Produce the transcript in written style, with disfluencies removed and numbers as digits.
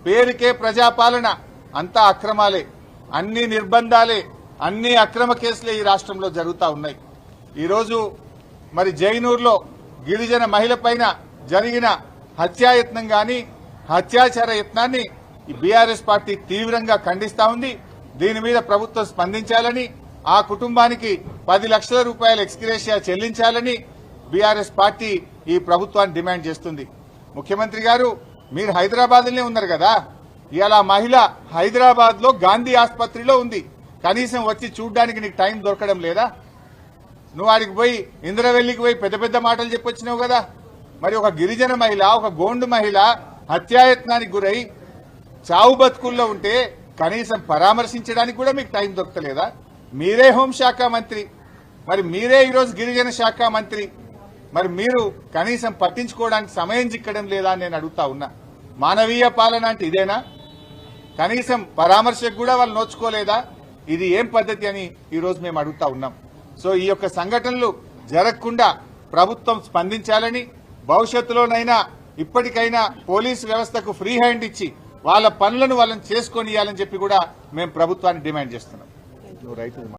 పేరుకే ప్రజాపాలన, అంతా అక్రమాలే, అన్ని నిర్బంధాలే, అన్ని అక్రమ కేసులే ఈ రాష్ట్రంలో జరుగుతూ ఉన్నాయి. ఈరోజు మరి జైనూర్లో గిరిజన మహిళ పైన జరిగిన హత్యాయత్నం గాని అత్యాచార యత్నాన్ని ఈ బీఆర్ఎస్ పార్టీ తీవ్రంగా ఖండిస్తా ఉంది. దీని మీద ప్రభుత్వం స్పందించాలని, ఆ కుటుంబానికి 10 లక్షల రూపాయల ఎక్స్గ్రేషియా చెల్లించాలని బీఆర్ఎస్ పార్టీ ఈ ప్రభుత్వాన్ని డిమాండ్ చేస్తుంది. ముఖ్యమంత్రి గారు, మీరు హైదరాబాద్లోనే ఉన్నారు కదా, ఇలా మహిళ హైదరాబాద్ లో గాంధీ ఆసుపత్రిలో ఉంది, కనీసం వచ్చి చూడ్డానికి నీకు టైం దొరకడం లేదా? నువ్వు ఆడికి పోయి ఇంద్రవెల్లికి పోయి పెద్ద పెద్ద మాటలు చెప్పొచ్చినావు కదా. మరి ఒక గిరిజన మహిళ, ఒక గోండు మహిళ హత్యాయత్నానికి గురై చావు బతుకుల్లో ఉంటే కనీసం పరామర్శించడానికి కూడా మీకు టైం దొరకలేదా? మీరే హోంశాఖ మంత్రి, మరి మీరే ఈరోజు గిరిజన శాఖ మంత్రి, మరి మీరు కనీసం పట్టించుకోవడానికి సమయం చిక్కడం లేదా అని నేను అడుగుతా ఉన్నా. మానవీయ పాలన అంటే ఇదేనా? కనీసం పరామర్శకు కూడా వాళ్ళు నోచుకోలేదా? ఇది ఏం పద్ధతి అని ఈరోజు మేము అడుగుతా ఉన్నాం. సో ఈ యొక్క సంఘటనలు జరగకుండా ప్రభుత్వం స్పందించాలని, భవిష్యత్తులోనైనా ఇప్పటికైనా పోలీసు వ్యవస్థకు ఫ్రీ హ్యాండ్ ఇచ్చి వాళ్ళ పనులను వాళ్ళని చేసుకొని ఇవ్వాలని చెప్పి కూడా మేము ప్రభుత్వాన్ని డిమాండ్ చేస్తున్నాం.